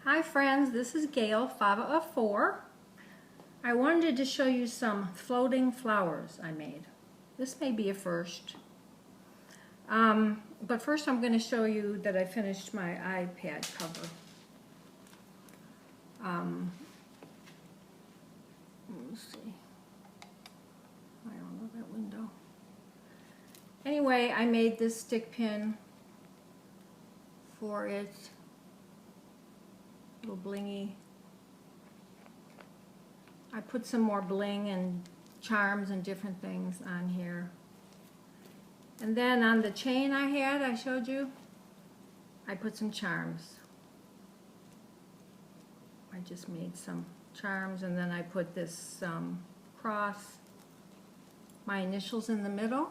Hi friends, this is Gail, Fava of 4. I wanted to show you some floating flowers I made. This may be a first. But first I'm going to show you that I finished my iPad cover. Let's see. I don't know that window. Anyway, I made this stick pin for it. Little blingy. I put some more bling and charms and different things on here. And then on the chain I showed you, I put some charms. I just made some charms, and then I put this cross, my initials in the middle.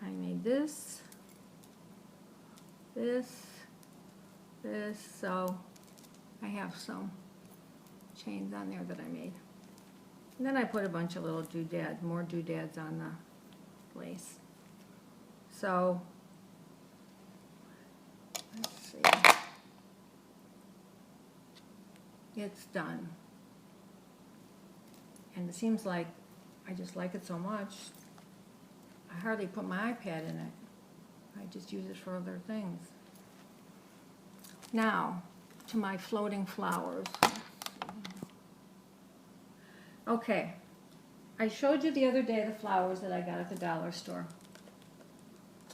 I made this, so I have some chains on there that I made. And then I put a bunch of little doodads, more doodads on the lace. So, let's see. It's done. And it seems like I just like it so much, I hardly put my iPad in it. I just use it for other things. Now, to my floating flowers. Okay, I showed you the other day the flowers that I got at the dollar store.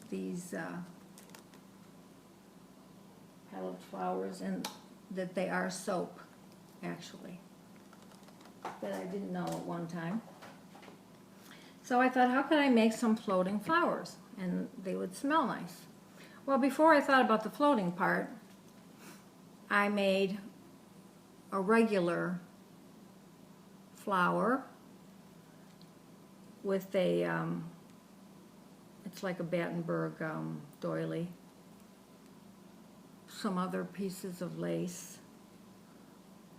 These petaled flowers, and that they are soap, actually. That I didn't know at one time. So I thought, how could I make some floating flowers? And they would smell nice. Well, before I thought about the floating part, I made a regular flower with a, it's like a Battenberg doily, some other pieces of lace,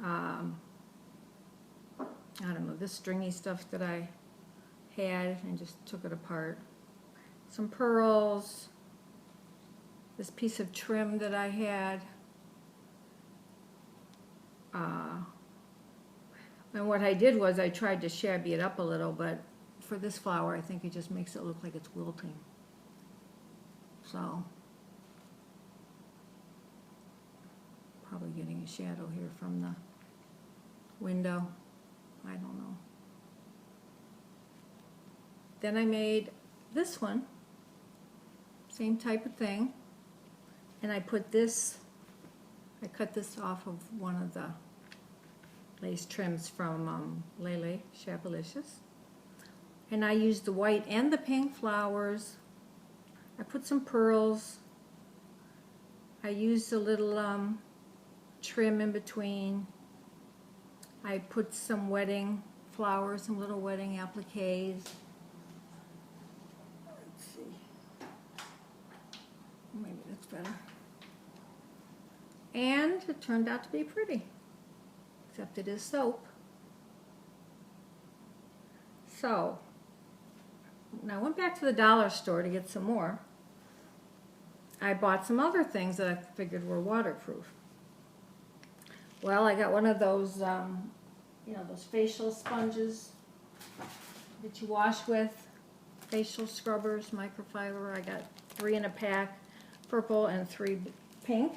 I don't know, this stringy stuff that I had and just took it apart, some pearls, this piece of trim that I had, and what I did was I tried to shabby it up a little, but for this flower I think it just makes it look like it's wilting. So, probably getting a shadow here from the window. I don't know. Then I made this one, same type of thing, and I put this, I cut this off of one of the lace trims from Lele Shabalicious, and I used the white and the pink flowers. I put some pearls. I used a little trim in between. I put some wedding flowers, some little wedding appliques. Let's see. Maybe that's better. And it turned out to be pretty, except it is soap. So, now I went back to the dollar store to get some more. I bought some other things that I figured were waterproof. Well, I got one of those, you know, those facial sponges that you wash with, facial scrubbers, microfiber. I got 3 in a pack, purple and 3 pink.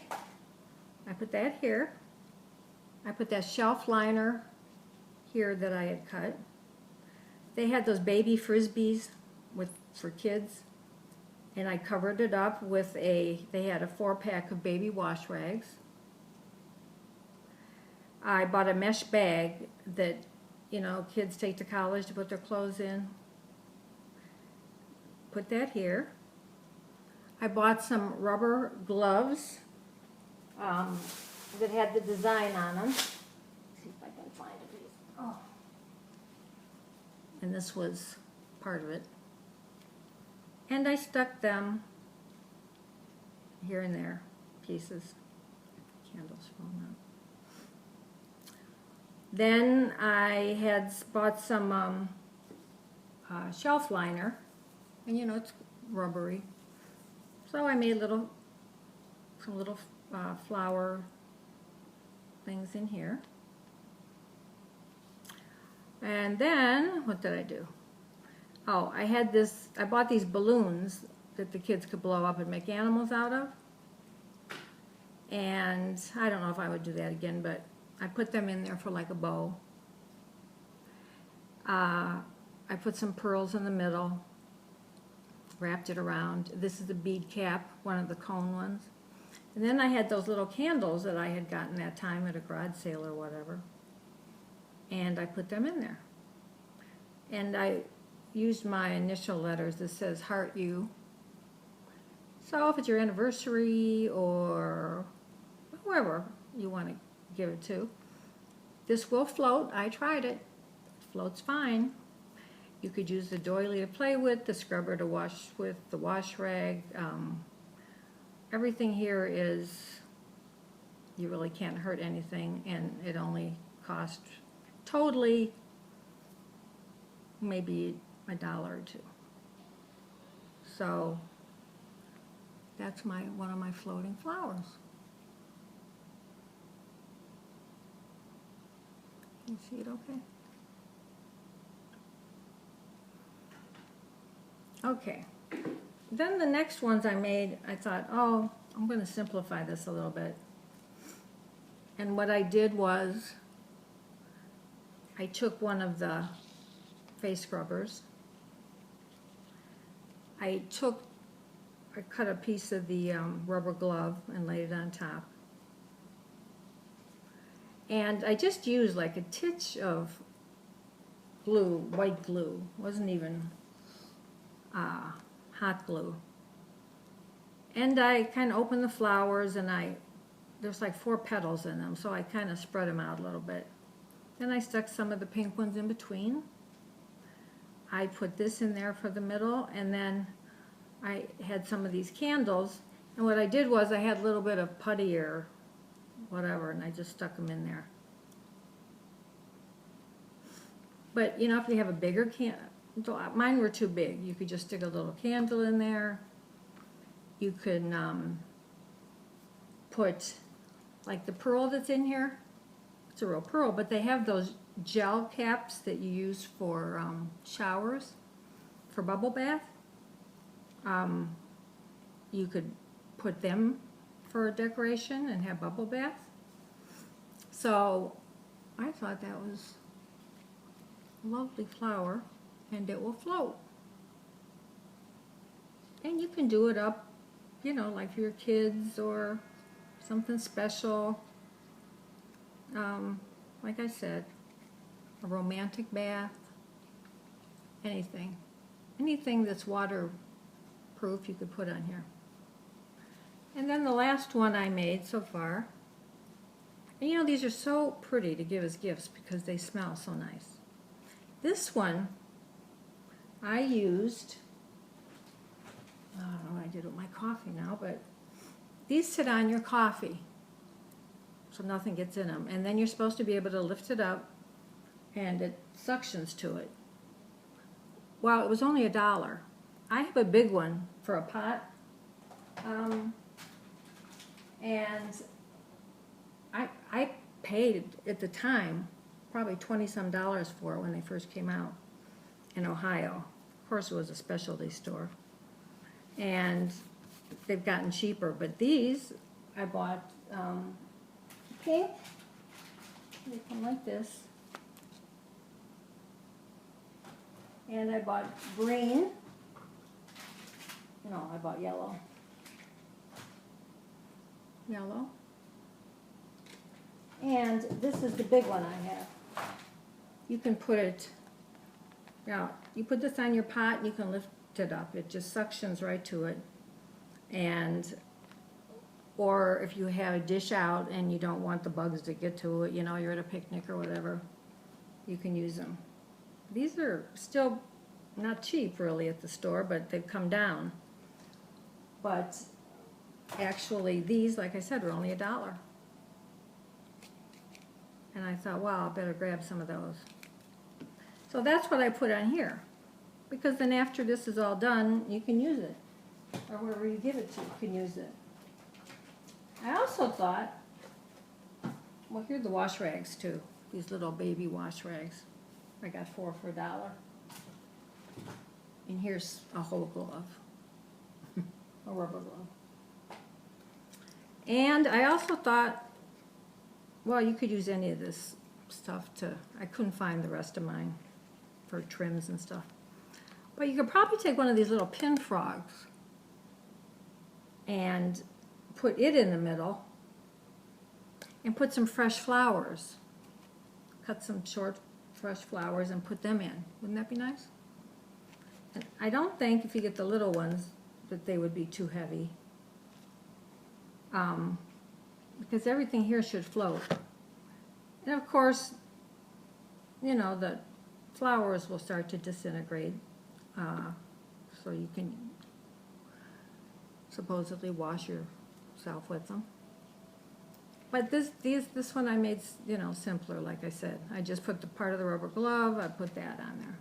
I put that here. I put that shelf liner here that I had cut. They had those baby frisbees for kids, and I covered it up with they had a 4-pack of baby wash rags. I bought a mesh bag that, you know, kids take to college to put their clothes in. Put that here. I bought some rubber gloves that had the design on them. Let's see if I can find it. Oh. And this was part of it. And I stuck them here and there, pieces. Candles falling out. Then I had bought some shelf liner, and you know, it's rubbery. So I made some little flower things in here. And then, what did I do? Oh, I bought these balloons that the kids could blow up and make animals out of. And I don't know if I would do that again, but I put them in there for like a bow. I put some pearls in the middle, wrapped it around. This is the bead cap, one of the cone ones. And then I had those little candles that I had gotten that time at a garage sale or whatever. And I put them in there. And I used my initial letters that says Heart You. So if it's your anniversary or whoever you want to give it to, this will float. I tried it. It floats fine. You could use the doily to play with, the scrubber to wash with, the wash rag. Everything here is, you really can't hurt anything, and it only cost totally maybe $1 or $2. So that's one of my floating flowers. Can you see it okay? Okay, then the next ones I made, I thought, oh, I'm going to simplify this a little bit. And what I did was, I took one of the face scrubbers. I cut a piece of the rubber glove and laid it on top. And I just used like a titch of glue, white glue. It wasn't even hot glue. And I kind of opened the flowers, and there's like 4 petals in them, so I kind of spread them out a little bit. Then I stuck some of the pink ones in between. I put this in there for the middle, and then I had some of these candles, and what I did was I had a little bit of putty or whatever, and I just stuck them in there. But you know, if you have a bigger candle, mine were too big. You could just stick a little candle in there. You can put, like the pearl that's in here, it's a real pearl, but they have those gel caps that you use for showers, for bubble bath. You could put them for a decoration and have bubble bath. So I thought that was a lovely flower, and it will float. And you can do it up, you know, like for your kids or something special. Like I said, a romantic bath, anything. Anything that's waterproof you could put on here. And then the last one I made so far, and you know, these are so pretty to give as gifts because they smell so nice. This one I used, I don't know what I did with my coffee now, but these sit on your coffee so nothing gets in them. And then you're supposed to be able to lift it up and it suctions to it. Well, it was only $1. I have a big one for a pot. And I paid at the time probably $20-some for it when they first came out in Ohio. Of course, it was a specialty store. And they've gotten cheaper. But these, I bought pink. They come like this. And I bought green. No, I bought yellow. Yellow. And this is the big one I have. You can put it, now, you put this on your pot and you can lift it up. It just suctions right to it. And, or if you have a dish out and you don't want the bugs to get to it, you know, you're at a picnic or whatever, you can use them. These are still not cheap really at the store, but they've come down. But actually these, like I said, were only $1. And I thought, wow, I better grab some of those. So that's what I put on here. Because then after this is all done, you can use it. Or wherever you give it to, you can use it. I also thought, well, here are the wash rags too. These little baby wash rags. I got 4 for $1. And here's a whole glove, a rubber glove. And I also thought, well, you could use any of this stuff to, I couldn't find the rest of mine for trims and stuff. But you could probably take one of these little pin frogs and put it in the middle and put some fresh flowers. Cut some short fresh flowers and put them in. Wouldn't that be nice? And I don't think if you get the little ones that they would be too heavy. Because everything here should float. And of course, you know, the flowers will start to disintegrate. So you can supposedly wash yourself with them. But this one I made, you know, simpler, like I said. I just put the part of the rubber glove, I put that on there.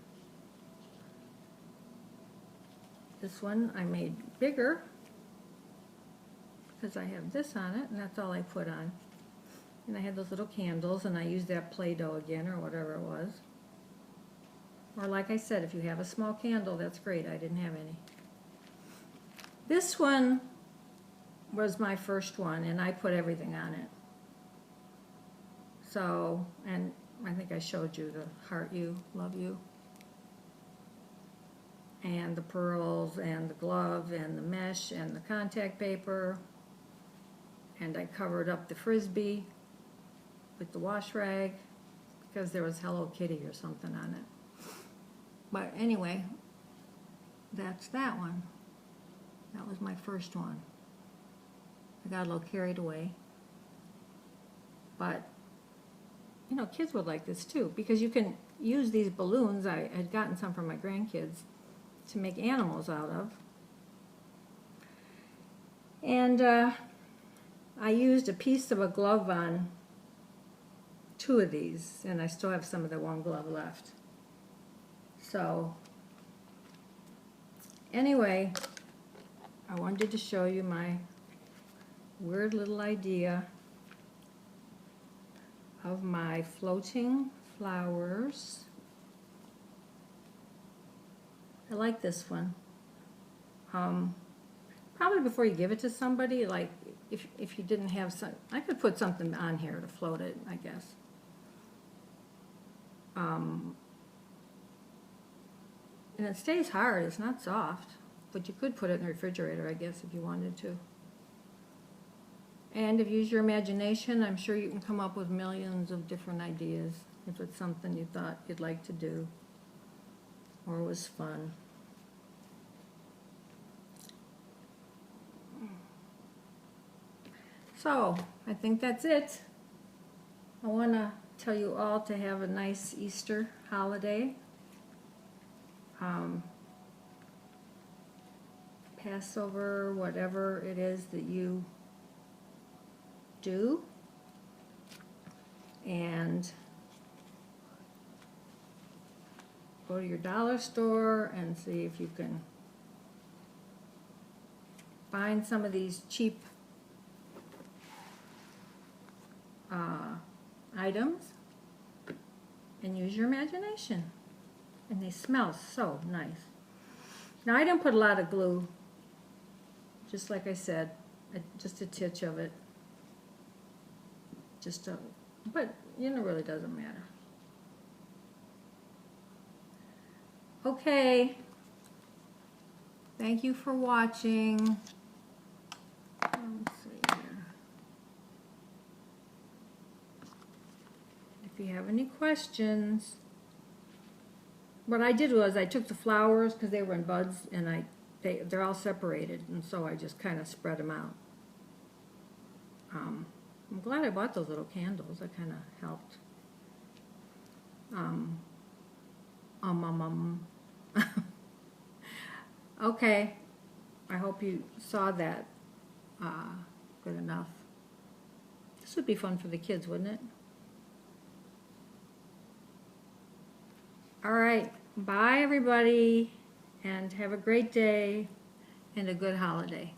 This one I made bigger because I have this on it, and that's all I put on. And I had those little candles, and I used that Play-Doh again, or whatever it was. Or like I said, if you have a small candle, that's great. I didn't have any. This one was my first one, and I put everything on it. So, and I think I showed you the Heart You, Love You. And the pearls, and the glove, and the mesh, and the contact paper. And I covered up the Frisbee with the wash rag because there was Hello Kitty or something on it. But anyway, that's that one. That was my first one. I got a little carried away. But, you know, kids would like this too because you can use these balloons. I had gotten some from my grandkids to make animals out of. And I used a piece of a glove on 2 of these, and I still have some of the one glove left. So, anyway, I wanted to show you my weird little idea of my floating flowers. I like this one. Probably before you give it to somebody, like if you didn't have some, I could put something on here to float it, I guess. And it stays hard, it's not soft, but you could put it in the refrigerator, I guess, if you wanted to. And if you use your imagination, I'm sure you can come up with millions of different ideas if it's something you thought you'd like to do or was fun. So, I think that's it. I want to tell you all to have a nice Easter holiday. Passover, whatever it is that you do. And go to your dollar store and see if you can find some of these cheap items and use your imagination. And they smell so nice. Now I didn't put a lot of glue, just like I said, just a titch of it. But you know, it really doesn't matter. Okay. Thank you for watching. Let's see here. If you have any questions, what I did was I took the flowers because they were in buds, and they're all separated, and so I just kind of spread them out. I'm glad I bought those little candles. That kind of helped. Okay, I hope you saw that good enough. This would be fun for the kids, wouldn't it? All right, bye everybody, and have a great day and a good holiday.